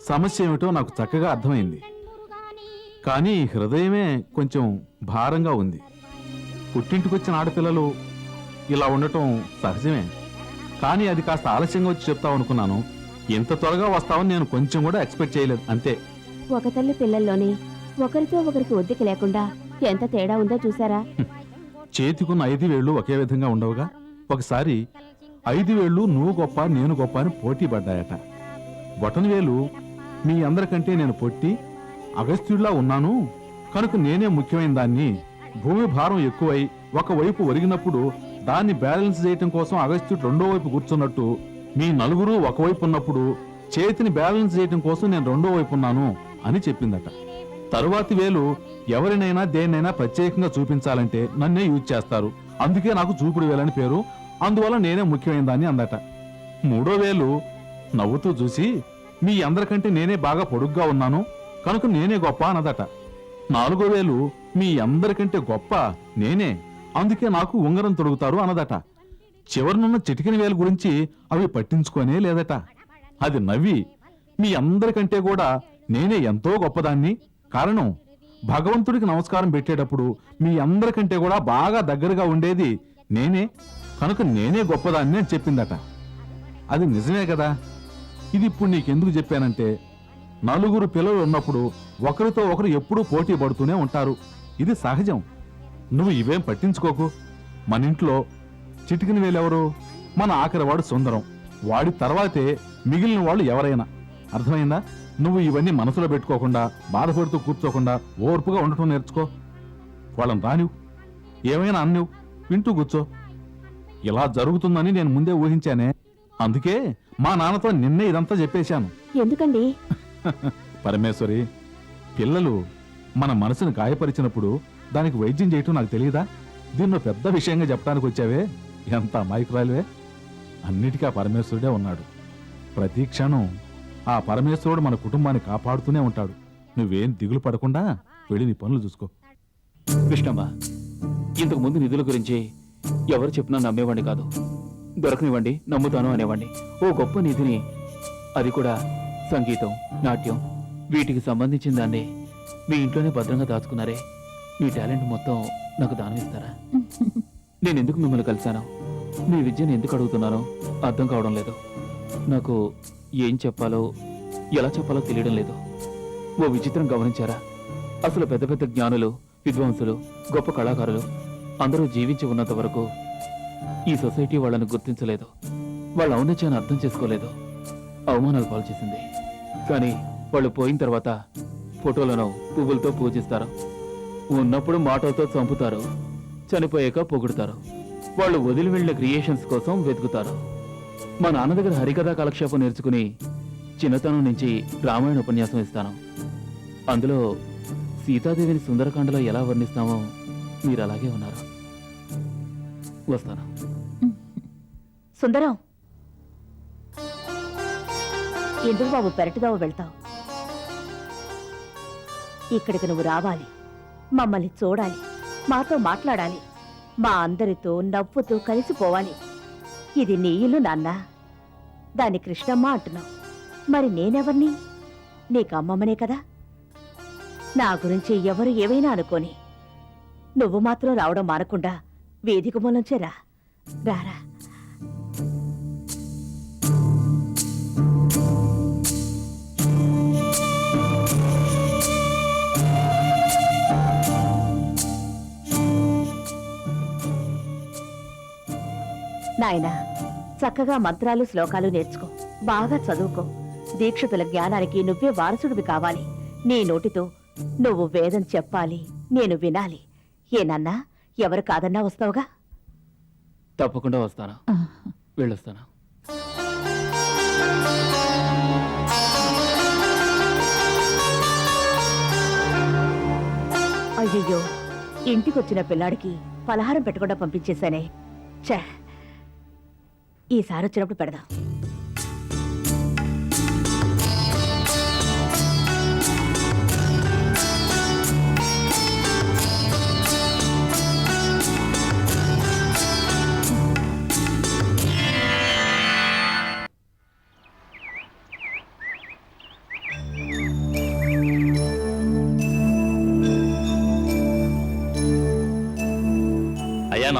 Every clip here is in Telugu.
సమస్య ఏమిటో నాకు చక్కగా అర్థమైంది. కానీ హృదయమే కొంచెం భారంగా ఉంది. పుట్టింటికొచ్చిన ఆడపిల్లలు ఇలా ఉండటం సహజమే, కానీ అది కాస్త ఆలస్యంగా వచ్చి చెప్తావు అనుకున్నాను. ఎంత త్వరగా వస్తావని నేను కొంచెం కూడా ఎక్స్పెక్ట్ చేయలేదు. అంతే. ఒక తల్లి పిల్లల్లోని ఒకరితో ఒకరికి ఒద్దిక లేకుండా ఎంత తేడా ఉందో చూసారా? చేతికున్న 5 వేళ్లు ఒకే విధంగా ఉండవుగా. ఒకసారి 5 వేళ్లు నువ్వు గొప్ప నేను గొప్ప అని పోటీ పడ్డాయట. బొటన్ వేలు మీ అందరికంటే నేను పొట్టి అగస్త్యుడిలా ఉన్నాను కనుక నేనే ముఖ్యమైన దాన్ని, భూమి భారం ఎక్కువై ఒకవైపు ఒరిగినప్పుడు దాన్ని బ్యాలెన్స్ చేయటం కోసం అగస్త్యుడు రెండో వైపు కూర్చున్నట్టు మీ నలుగురు ఒకవైపు ఉన్నప్పుడు చేతిని బ్యాలెన్స్ చేయటం కోసం నేను రెండో వైపు ఉన్నాను అని చెప్పిందట. తరువాతి వేలు ఎవరినైనా దేన్నైనా ప్రత్యేకంగా చూపించాలంటే నన్నే యూజ్ చేస్తారు, అందుకే నాకు చూపుడు వేలని పేరు, అందువల్ల నేనే ముఖ్యమైన దాన్ని అందట. మూడో వేలు నవ్వుతూ చూసి మీ అందరికంటే నేనే బాగా పొడుగ్గా ఉన్నాను కనుక నేనే గొప్ప అన్నదట. 4వ వేలు మీ అందరికంటే గొప్ప నేనే, అందుకే నాకు ఉంగరం తొడుగుతారు అన్నదట. చివరినున్న చిటికిన వేలు గురించి అవి పట్టించుకోనే లేదట. అది నవ్వి మీ అందరికంటే కూడా నేనే ఎంతో గొప్పదాన్ని, కారణం భగవంతుడికి నమస్కారం పెట్టేటప్పుడు మీ అందరికంటే కూడా బాగా దగ్గరగా ఉండేది నేనే కనుక నేనే గొప్పదాన్ని అని చెప్పిందట. అది నిజమే కదా. ఇది ఇప్పుడు నీకెందుకు చెప్పానంటే, నలుగురు పిల్లలు ఉన్నప్పుడు ఒకరితో ఒకరు ఎప్పుడూ పోటీ పడుతూనే ఉంటారు, ఇది సహజం. నువ్వు ఇవేం పట్టించుకోకు. మన ఇంట్లో చిటికిన వేలెవరు? మన ఆఖరివాడు సుందరం, వాడి తర్వాతే మిగిలిన వాళ్ళు ఎవరైనా. అర్థమైందా? నువ్వు ఇవన్నీ మనసులో పెట్టుకోకుండా బాధపడుతూ కూర్చోకుండా ఓర్పుగా ఉండటం నేర్చుకో. వాళ్ళని రానివ్వు, ఏమైనా అన్నివ్వు, వింటూ కూర్చో. ఇలా జరుగుతుందని నేను ముందే ఊహించానే, అందుకే మా నాన్నతో నిన్నే ఇదంతా చెప్పేశాను. ఎందుకండి? పరమేశ్వరి, పిల్లలు మన మనసును గాయపరిచినప్పుడు దానికి వైద్యం చేయటం నాకు తెలియదా? దీన్నో పెద్ద విషయంగా చెప్పడానికి వచ్చావే, ఎంత అమాయకురాలివే. అన్నిటికీ ఆ పరమేశ్వరుడే ఉన్నాడు. ప్రతి క్షణం ఆ పరమేశ్వరుడు మన కుటుంబాన్ని కాపాడుతూనే ఉంటాడు. నువ్వేం దిగులు పడకుండా వెళ్ళి నీ పనులు చూసుకో. కృష్ణమ్మ, ఇంతకు ముందు నిధుల గురించి ఎవరు చెప్పినా నమ్మేవాడిని కాదు. దొరకనివ్వండి నమ్ముతాను అనేవాడిని. ఓ గొప్ప నిధిని, అది కూడా సంగీతం, నాట్యం, వీటికి సంబంధించిన దాన్ని మీ ఇంట్లోనే భద్రంగా దాచుకున్నారే. మీ టాలెంట్ మొత్తం నాకు దానం ఇస్తారా? నేను ఎందుకు మిమ్మల్ని కలిశాను, మీ విద్యను ఎందుకు అడుగుతున్నానో అర్థం కావడం లేదు. నాకు ఏం చెప్పాలో ఎలా చెప్పాలో తెలియడం లేదు. ఓ విచిత్రం గమనించారా? అసలు పెద్ద పెద్ద జ్ఞానులు, విద్వాంసులు, గొప్ప కళాకారులు అందరూ జీవించి ఉన్నంత వరకు ఈ సొసైటీ వాళ్ళని గుర్తించలేదు, వాళ్ళ ఔన్నత్యాన్ని అర్థం చేసుకోలేదు, అవమానాలు పాలు చేసింది. కానీ వాళ్ళు పోయిన తర్వాత ఫోటోలను పువ్వులతో పూజిస్తారు, ఉన్నప్పుడు మాటలతో చంపుతారు, చనిపోయాక పొగుడుతారు. వాళ్ళు వదిలి వెళ్ళిన క్రియేషన్స్ కోసం వెతుకుతారు. మా నాన్న దగ్గర హరికథా కాలక్షేపం నేర్చుకుని చిన్నతనం నుంచి రామాయణ ఉపన్యాసం ఇస్తాను. అందులో సీతాదేవిని సుందరకాండలో ఎలా వర్ణిస్తామో మీరు అలాగే ఉన్నారు. వస్తాను. సుందరం, ఎందుకు బాబు పెరటిదావ వెళ్తావు? ఇక్కడికి నువ్వు రావాలి, మమ్మల్ని చూడాలి, మాతో మాట్లాడాలి, మా అందరితో నవ్వుతూ కలిసిపోవాలి. ఇది నీ ఇల్లు నాన్న. దాన్ని కృష్ణమ్మ అంటున్నావు, మరి నేనెవర్ని? నీకు అమ్మమ్మనే కదా. నా గురించి ఎవరు ఏవైనా అనుకోని నువ్వు మాత్రం రావడం మానకుండా వేదిక మూలంచే రారా. నాయనా, చక్కగా మంత్రాలు శ్లోకాలు నేర్చుకో, బాగా చదువుకో. దీక్షితుల జ్ఞానానికి నువ్వే వారసుడివి కావాలి. నీ నోటితో నువ్వు వేదం చెప్పాలి, నేను వినాలి. ఏనన్నా, ఎవరు కాదన్నా వస్తావుగా? తప్పకుండా వస్తాను, వెళ్ళొస్తాను. అయ్యయ్యో, ఇంటికొచ్చిన పిల్లాడికి పలహారం పెట్టకుండా పంపించేశానే. ఛే, ఈసారి వచ్చినప్పుడు పెడదాం.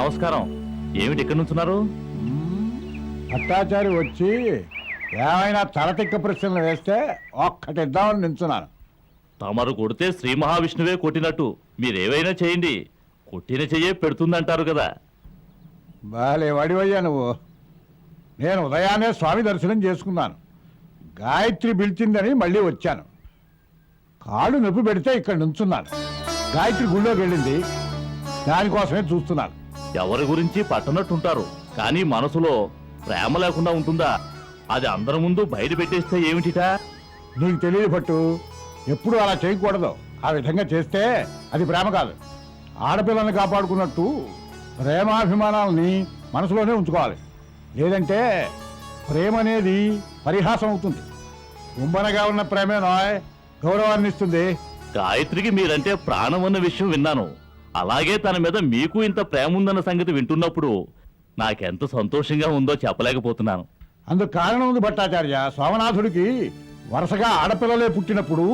నమస్కారం. ఏమిటి ఇక్కడ నుంచున్నారు? భట్టాచారి వచ్చి ఏమైనా తలతిక్క ప్రశ్నలు వేస్తే ఒక్కటిద్దామని నించున్నాను. తమరు కొడితే శ్రీ మహావిష్ణువే కొట్టినట్టు మీరేవైనా చేయండి, కొట్టిన చెయ్యే పెడుతుందంటారు కదా. బాలే వడివయ్యా నువ్వు. నేను ఉదయాన్నే స్వామి దర్శనం చేసుకున్నాను. గాయత్రి పిలిచిందని మళ్ళీ వచ్చాను. కాళ్ళు నొప్పి పెడితే ఇక్కడ నుంచున్నాను. గాయత్రి గుళ్ళోకి వెళ్ళింది, దానికోసమే చూస్తున్నాను. ఎవరి గురించి పట్టనట్టుంటారు, కానీ మనసులో ప్రేమ లేకుండా ఉంటుందా? అది అందరి ముందు బయట పెట్టేస్తే ఏమిటిటా? నీకు తెలియదు పట్టు, ఎప్పుడు అలా చేయకూడదు. ఆ విధంగా చేస్తే అది ప్రేమ కాదు. ఆడపిల్లని కాపాడుకున్నట్టు ప్రేమాభిమానాలని మనసులోనే ఉంచుకోవాలి. లేదంటే ప్రేమ అనేది పరిహాసం అవుతుంది. గుంబనగా ఉన్న ప్రేమే నాయ్ గౌరవాన్ని ఇస్తుంది. గాయత్రికి మీరంటే ప్రాణం అన్న విషయం విన్నాను. అలాగే తన మీద మీకు ఇంత ప్రేమ ఉందన్న సంగతి వింటున్నప్పుడు నాకెంత సంతోషంగా ఉందో చెప్పలేకపోతున్నాను. అందుకు కారణం ఉంది భట్టాచార్య. సోమనాథుడికి వరుసగా ఆడపిల్లలే పుట్టినప్పుడు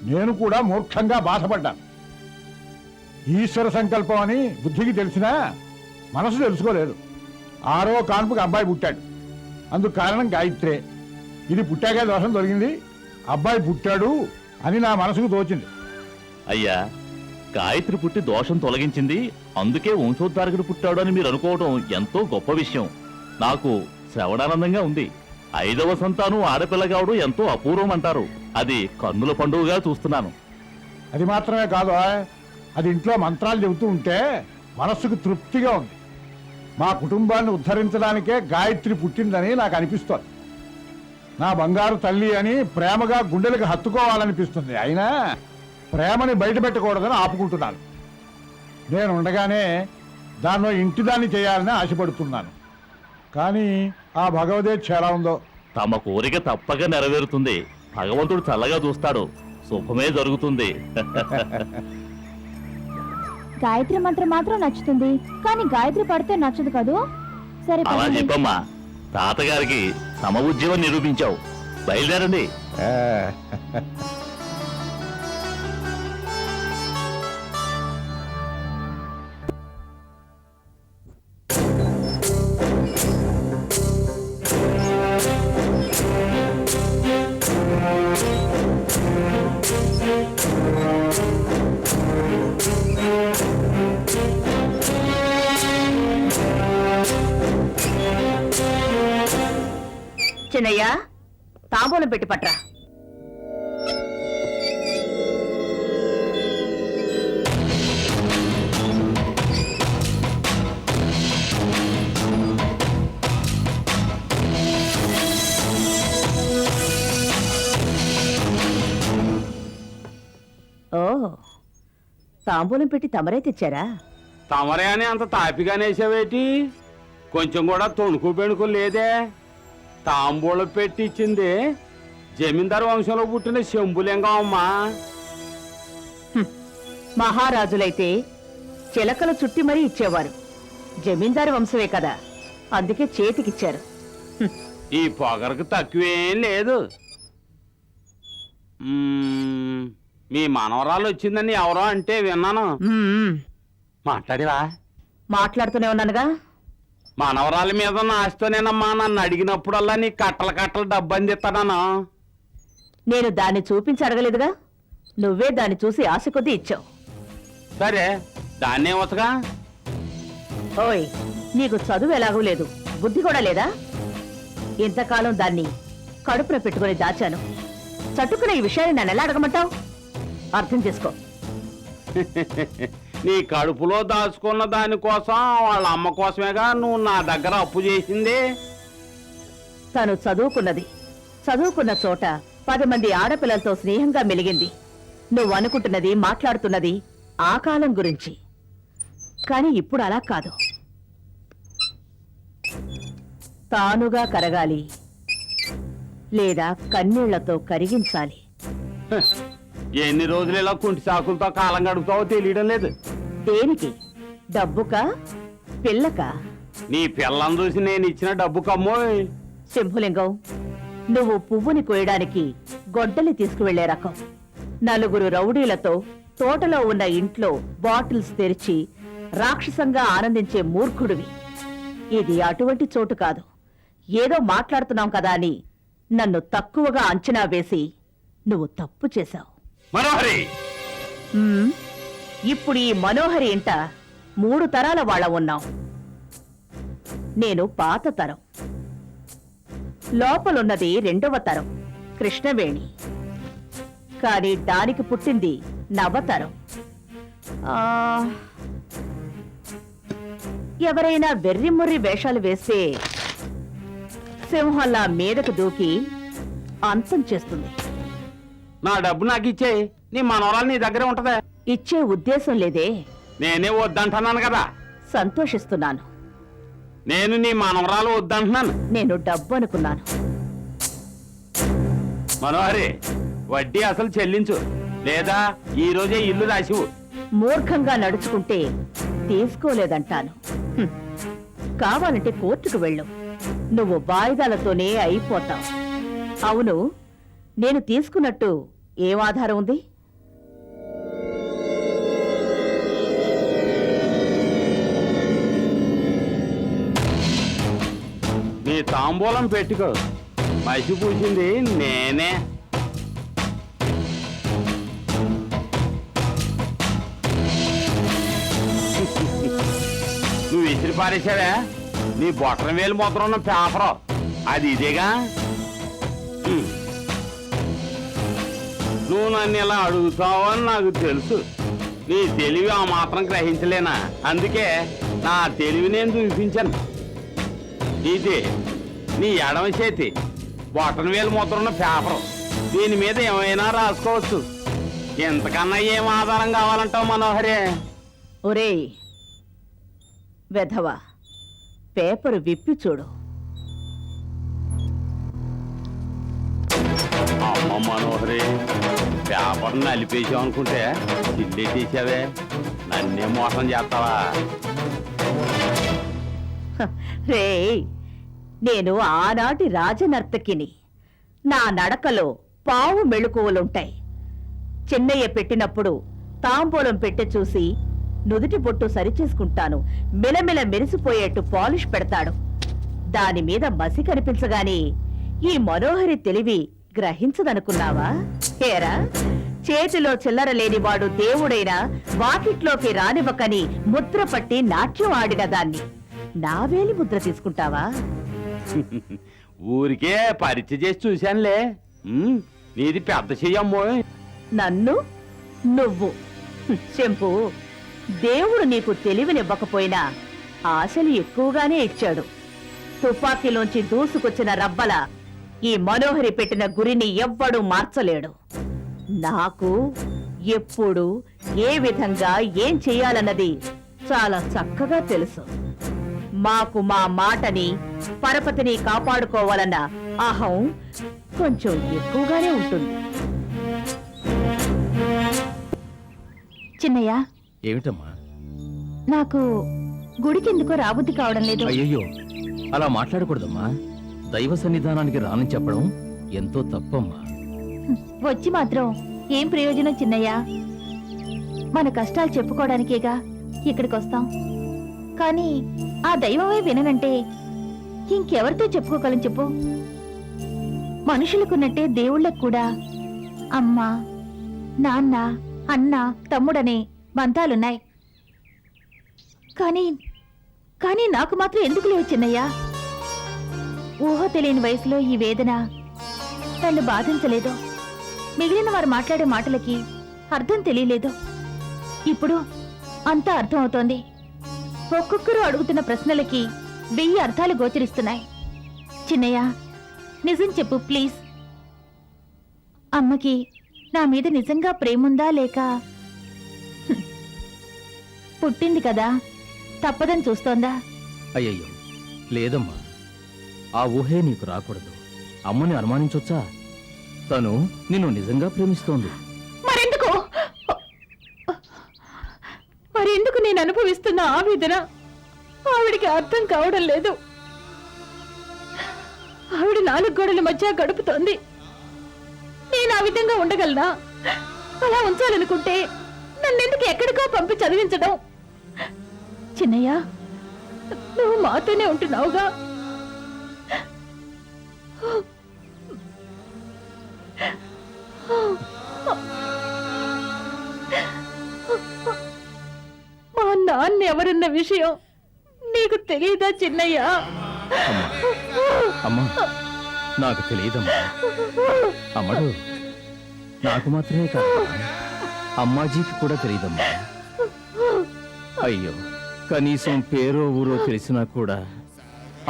నేను కూడా మూర్ఖంగా బాధపడ్డాను. ఈశ్వర సంకల్పం అని బుద్ధికి తెలిసినా మనసు తెలుసుకోలేదు. 6వ కాన్పుకి అబ్బాయి పుట్టాడు. అందుకు కారణం గాయత్రే. ఇది పుట్టాకే దోషం దొరికింది, అబ్బాయి పుట్టాడు అని నా మనసుకు తోచింది. అయ్యా, గాయత్రి పుట్టి దోషం తొలగించింది, అందుకే వంశోద్ధారకుడు పుట్టాడు అని మీరు అనుకోవడం ఎంతో గొప్ప విషయం. నాకు శ్రవణానందంగా ఉంది. 5వ సంతానం ఆడపిల్ల కావడం ఎంతో అపూర్వం అంటారు. అది కన్నుల పండుగగా చూస్తున్నాను. అది మాత్రమే కాదు, అది ఇంట్లో మంత్రాలు చెబుతూ ఉంటే మనస్సుకు తృప్తిగా ఉంది. మా కుటుంబాన్ని ఉద్ధరించడానికే గాయత్రి పుట్టిందని నాకు అనిపిస్తోంది. నా బంగారు తల్లి అని ప్రేమగా గుండెలకు హత్తుకోవాలనిపిస్తుంది. అయినా ప్రేమని బయట పెట్టకూడదని ఆపుకుంటున్నాను. నేను ఉండగానే దాన్నో ఇంటిదాన్ని చేయాలని ఆశపడుతున్నాను. కానీ ఆ భగవదేచ్ఛ ఎలా ఉందో. తమ కోరిక తప్పక నెరవేరుతుంది. భగవంతుడు చల్లగా చూస్తాడు, శుభమే జరుగుతుంది. గాయత్రి మంత్రం మాత్రం నచ్చుతుంది, కానీ గాయత్రి పడితే నచ్చదు కదూ. సరే అలా పదండి. చెప్పమ్మా. తాతగారికి సమఉద్యమం నిరూపించావు. బయలుదేరండి. ఏ, చిన్నయ్య, తాంబూలం పెట్టి పట్రా. ఓ, తాంబూలం పెట్టి తమరే తెచ్చారా? తమరే అని అంత తాపిగానేసావేటి? కొంచెం కూడా తొణుకు బెణుకు లేదే. తాంబూలం పెట్టి ఇచ్చింది జమీందారు వంశంలో పుట్టిన శంభులింగం అమ్మా. మహారాజులైతే చిలకలు చుట్టి మరీ ఇచ్చేవారు. జమీందారు వంశమే కదా, అందుకే చేతికిచ్చారు. ఈ పొగరకు తక్కువేం లేదు. మీ మనవరాలు వచ్చిందని ఎవరో అంటే విన్నాను. మ్మ్. మాట్లాడివా? మాట్లాడుతూనే ఉన్నానుగా. మనవరాల మీద ఉన్న ఆశతోనేనమ్మా నన్ను అడిగినప్పుడల్లా నీ కట్టలు కట్టలు డబ్బు అందిస్తాను. నేను దాన్ని చూపించి అడగలేదుగా, నువ్వే దాన్ని చూసి ఆశ కొద్దీ ఇచ్చావు. సరే, దాన్నే వసగా. ఓయ్, నీకు చదువు ఎలాగూ లేదు, బుద్ధి కూడా లేదా? ఇంతకాలం దాన్ని కడుపున పెట్టుకుని దాచాను. చట్టుకున్న ఈ విషయాన్ని నన్ను ఎలా అడగమంటావు? అర్థం చేసుకో. నీ కడుపులో దాచుకున్న దానికోసం వాళ్ళ అమ్మ కోసమేగా నువ్వు నా దగ్గర అప్పు చేసింది. తను చదువుకున్నది, చదువుకున్న చోట 10 మంది ఆడపిల్లలతో స్నేహంగా మెలిగింది. నువ్వు అనుకుంటున్నది, మాట్లాడుతున్నది ఆ కాలం గురించి. కానీ ఇప్పుడు అలా కాదు. తానుగా కరగాలి, లేదా కన్నీళ్లతో కరిగించాలి. ఎన్ని రోజులు ఇలా కుంటి సాకులతో కాలం గడుపుతావో తెలియడం లేదు. దేనికి? డబ్బుకా, పిల్లకా? నీ పిల్లని చూసి నేను ఇచ్చిన డబ్బు కమ్మోయ్. శంభులింగం, నువ్వు పువ్వుని కోయడానికి గొడ్డలి తీసుకువెళ్లే రకం. 4 రౌడీలతో తోటలో ఉన్న ఇంట్లో బాటిల్స్ తెరిచి రాక్షసంగా ఆనందించే మూర్ఖుడివి. ఇది అటువంటి చోటు కాదు. ఏదో మాట్లాడుతున్నాం కదా అని నన్ను తక్కువగా అంచనా వేసి నువ్వు తప్పు చేశావు. మనోహరి, ఇప్పుడు ఈ మనోహరి ఇంట 3 తరాల వాళ్ళ ఉన్నాం. నేను పాత తరం, లోపలున్నది 2వ తరం కృష్ణవేణి. కానీ దానికి పుట్టింది నవతరం. ఎవరైనా వెర్రిముర్రి వేషాలు వేస్తే సింహంలా మీదకు దూకి అంతం చేస్తుంది. నా డబ్బు నాకు ఇచ్చే, నీ మనవరాలు నీ దగ్గరే ఉంటదా? ఇచ్చే ఉద్దేశం లేదే. నేనే వద్దంటున్నాను కదా. సంతోషిస్తున్నాను. నేను నీ మనవరాలు వద్దంటున్నాను. నేను డబ్బు అనుకున్నాను. మనోహరి, వడ్డీ అసలు చెల్లించు, లేదా ఈ రోజే ఇల్లు రాసివు. మూర్ఖంగా నడుచుకుంటే తీసుకోలేదంటాను. కావాలంటే కోర్టుకు వెళ్ళు. నువ్వు వాయిదాలతోనే అయిపోతావు. అవును, నేను తీసుకున్నట్టు ఏం ఆధారం ఉంది? నీ తాంబూలం పెట్టుకో. మసి పూసింది నేనే. నువ్వు విసిరి పారేశావే నీ బొట్టన వేలు మొత్తం ఉన్న పేపరు, అది ఇదేగా. నువ్వు నన్ను ఇలా అడుగుతావని నాకు తెలుసు. నీ తెలివి ఆ మాత్రం గ్రహించలేనా? అందుకే నా తెలివి నేను చూపించాను. ఇది నీ ఎడమ చేతి బొట్టన వేలు మొత్తం ఉన్న పేపరు. దీని మీద ఏమైనా రాసుకోవచ్చు. ఎంతకన్నా ఏం ఆధారం కావాలంటావు మనోహరే? ఒరేయ్ వెధవా, పేపరు విప్పి చూడు. అమ్మ మనోహరి, పేపర్ నలిపేసావు అనుకుంటే ఇల్లే తీసావే. నన్నే మోసం చేస్తావా? రే, నేను ఆనాటి రాజనర్తకిని. నా నడకలో పావు మెళుకువలుంటాయి. చిన్నయ్య పెట్టినప్పుడు తాంబూలం పెట్టి చూసి నుదుటి బొట్టు సరిచేసుకుంటాను. మిలమిల మెరిసిపోయేట్టు పాలిష్ పెడతాడు. దాని మీద మసి కనిపించగాని ఈ మనోహరి తెలివి గ్రహించదనుకున్నావా? ఏరా, చేతిలో చిల్లర లేనివాడు దేవుడైనా వాకిట్లోకి రానివ్వకని ముద్ర పట్టి నాట్యం ఆడిన దాన్ని నా వేలి ముద్ర తీసుకుంటావా? ఊరికే పరిచయం చేసి చూశానులే. నీది పెద్ద చెయ్యమ్మో. నన్ను నువ్వు చెంపు. దేవుడు నీకు తెలివినివ్వకపోయినా ఆశలు ఎక్కువగానే ఇచ్చాడు. తుపాకీలోంచి దూసుకొచ్చిన రబ్బల ఈ మనోహరి పెట్టిన గురిని ఎవ్వడూ మార్చలేడు. నాకు ఎప్పుడు ఏ విధంగా ఏం చెయ్యాలన్నది చాలా చక్కగా తెలుసు. మాకు మా మాటని పరపతిని కాపాడుకోవాలన్న అహం కొంచెం ఎక్కువగానే ఉంటుంది. చిన్నయ్య, ఏమిటమ్మా? నాకు గుడికెందుకో రాబుద్ది కావడం లేదు. అయ్యయ్యో, అలా మాట్లాడకూడదమ్మా. దైవ సన్నిధానానికి రానని చెప్పడం ఎంతో తప్పమ్మా. వచ్చి మాత్రం ఏం ప్రయోజనం చిన్నయ్య? మన కష్టాలు చెప్పుకోవడానికేగా ఇక్కడికి వస్తాం. కానీ ఆ దైవమే విననంటే ఇంకెవరితో చెప్పుకోగలం చెప్పు? మనుషులకున్నట్టే దేవుళ్ళకు కూడా అమ్మ, నాన్న, అన్న, తమ్ముడనే బంధాలున్నాయి. కానీ నాకు మాత్రం ఎందుకు లేవు చిన్నయ్య? ఊహ తెలియని వయసులో ఈ వేదన నన్ను బాధించలేదు. మిగిలిన వారు మాట్లాడే మాటలకి అర్థం తెలియలేదు. ఇప్పుడు అంతా అర్థం అవుతోంది. ఒక్కొక్కరు అడుగుతున్న ప్రశ్నలకి 1000 అర్థాలు గోచరిస్తున్నాయి. చిన్నయ్య, నిజం చెప్పు ప్లీజ్. అమ్మకి నా మీద నిజంగా ప్రేముందా లేక పుట్టింది కదా తప్పదని చూస్తోందా? అయ్యయ్యో, లేదమ్మా. ఆ ఊహే నీకు రాకూడదు. అమ్మని అనుమానించొచ్చా? తను నిన్ను నిజంగా ప్రేమిస్తోంది. మరెందుకు నేను అనుభవిస్తున్న ఆవేదన ఆవిడికి అర్థం కావడం లేదు. ఆవిడ 4 గోడల మధ్య గడుపుతోంది. నేను ఆ విధంగా ఉండగలనా? అలా ఉంచాలనుకుంటే నన్నెందుకు ఎక్కడికో పంపి చదివించడం? చిన్నయ్య నువ్వు మాతోనే ఉంటున్నావుగా? మా నాన్న ఎవరన్న విషయం నీకు తెలియదా చిన్నయ్య? అమ్మా నాకు తెలియదమ్మా. అమ్మడు నాకు మాత్రమే కాదు, అమ్మాజీకి కూడా తెలియదమ్మా. అయ్యో, కనీసం పేరో ఊరో తెలిసినా కూడా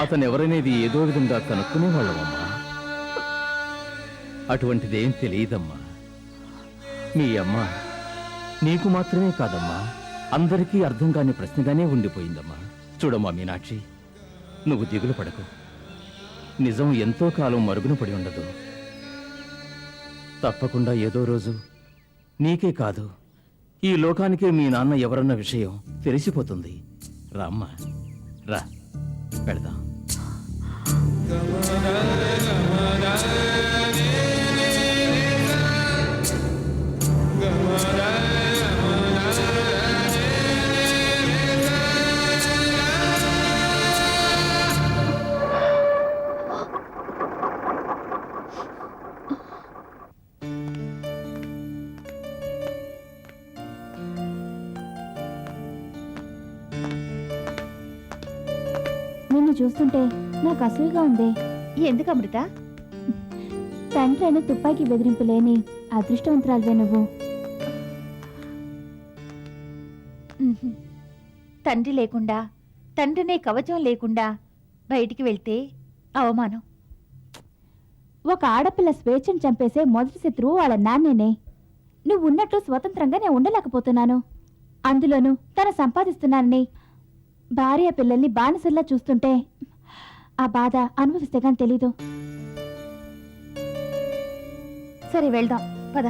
అతను ఎవరనేది ఏదో విధంగా కనుక్కునేవాళ్ళమమ్మా. అటువంటిదేం తెలియదమ్మా. మీ అమ్మ నీకు మాత్రమే కాదమ్మా, అందరికీ అర్థం కాని ప్రశ్నగానే ఉండిపోయిందమ్మా. చూడమ్మా మీనాక్షి, నువ్వు దిగులు పడకు. నిజం ఎంతో కాలం మరుగున పడి ఉండదు. తప్పకుండా ఏదో రోజు నీకే కాదు, ఈ లోకానికే మీ నాన్న ఎవరన్న విషయం తెలిసిపోతుంది. రామ్మా, రా వెళదాం. నిన్ను చూస్తుంటే నాకు అసూయగా ఉంది. ఎందుకు అమృత? తండ్రి అయిన తుపాకీ బెదిరింపు లేని అదృష్టవంతురాలువే నువ్వు. తండ్రి లేకుండా, తండ్రినే కవచం లేకుండా బయటికి వెళ్తే అవమానం. ఒక ఆడపిల్ల స్వేచ్ఛను చంపేసే మొదటి శత్రువు వాళ్ళ నాన్నేనే. నువ్వు ఉన్నట్లు స్వతంత్రంగా నేను ఉండలేకపోతున్నాను. అందులోనూ తను సంపాదిస్తున్నానని భార్య పిల్లల్ని బానిసల్లా చూస్తుంటే ఆ బాధ అనుభవిస్తే గాని తెలీదు. సరే వెళ్దాం పద.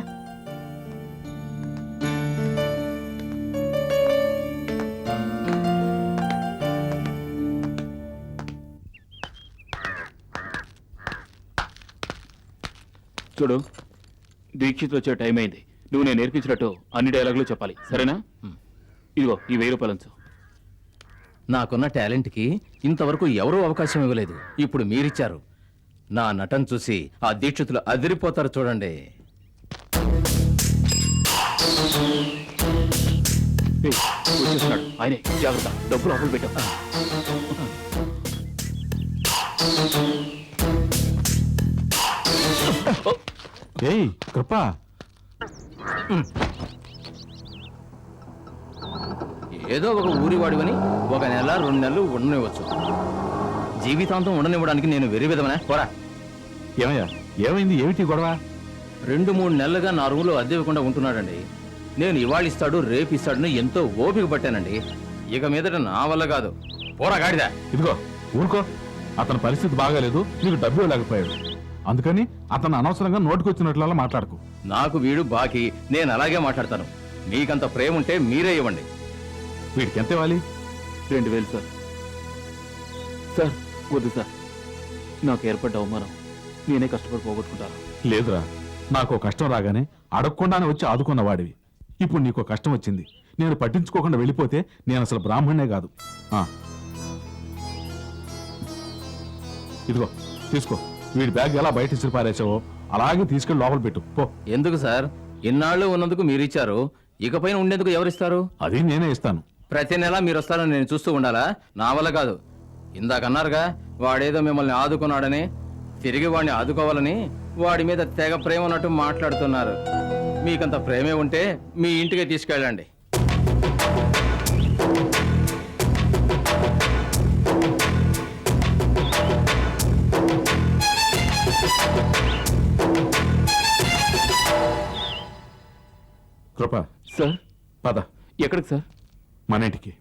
చూడు, దీక్షిత్ వచ్చే టైం అయింది. నువ్వు నేను నేర్పించినట్టు అన్ని డైలాగులు చెప్పాలి, సరేనా? ఇదిగో ఈ 1000 రూపాయలు ఉంచు. నాకున్న టాలెంట్కి ఇంతవరకు ఎవరూ అవకాశం ఇవ్వలేదు. ఇప్పుడు మీరిచ్చారు. నా నటన చూసి ఆ దీక్షితులు అదిరిపోతారు చూడండి. వచ్చేస్తున్నాడు ఆయనే, జాగ్రత్త. డబ్బులు అప్పులు పెట్టా. ఏయ్ కృప, ఏదో ఒక ఊరివాడివని 1 నెల 2 నెలలు ఉండనివ్వచ్చు. జీవితాంతం ఉండనివ్వడానికి నేను వెర్రి విధమనా? పోరా. ఏమయ్యా, ఏమైంది? ఏమిటి గొడవ? 2-3 నెలలుగా నా రూమ్లో అద్దె ఇవ్వకుండా ఉంటున్నాడండి. నేను ఇవాళ ఇస్తాడు రేపు ఇస్తాడని ఎంతో ఓపిక పట్టానండి. ఇక మీదట నా వల్ల కాదు. పోరా గాడిదా. ఇదిగో ఊరుకో. అతని పరిస్థితి బాగాలేదు, నీకు డబ్బు ఇవ్వలేకపోయాడు. అందుకని అతను అనవసరంగా నోటికొచ్చినట్లలా మాట్లాడకు. నాకు వీడు బాకీ, నేను అలాగే మాట్లాడతాను. మీకంత ప్రేమ ఉంటే మీరే ఇవ్వండి. వీడికి ఎంత ఇవ్వాలి? 2000 సార్. సార్ వద్దు సార్, నాకు ఏర్పడ్డ అవమానం నేనే కష్టపడి పోగొట్టుకుంటాను. లేదురా, నాకు కష్టం రాగానే అడగకుండానే వచ్చి ఆదుకున్న వాడివి. ఇప్పుడు నీకు కష్టం వచ్చింది, నేను పట్టించుకోకుండా వెళ్ళిపోతే నేను అసలు బ్రాహ్మణే కాదు. ఇదిగో తీసుకో. వీడి బ్యాగ్ ఎలా బయట ఇసిరి పారేసావో అలాగే తీసుకెళ్ళి లోపల పెట్టు పో. ఎందుకు సార్? ఇన్నాళ్ళు ఉన్నందుకు మీరిచ్చారు, ఇకపైన ఉండేందుకు ఎవరిస్తారు? అది నేనే ఇస్తాను. ప్రతి నెల మీరు వస్తారని నేను చూస్తూ ఉండాలా? నా వల్ల కాదు. ఇందాకన్నారుగా వాడేదో మిమ్మల్ని ఆదుకున్నాడని, తిరిగి వాడిని ఆదుకోవాలని వాడి మీద తెగ ప్రేమ ఉన్నట్టు మాట్లాడుతున్నారు. మీకంత ప్రేమే ఉంటే మీ ఇంటికే తీసుకెళ్ళండి. కృప, సార్ పద ఎక్కడికి సార్? మన ఇంటికి.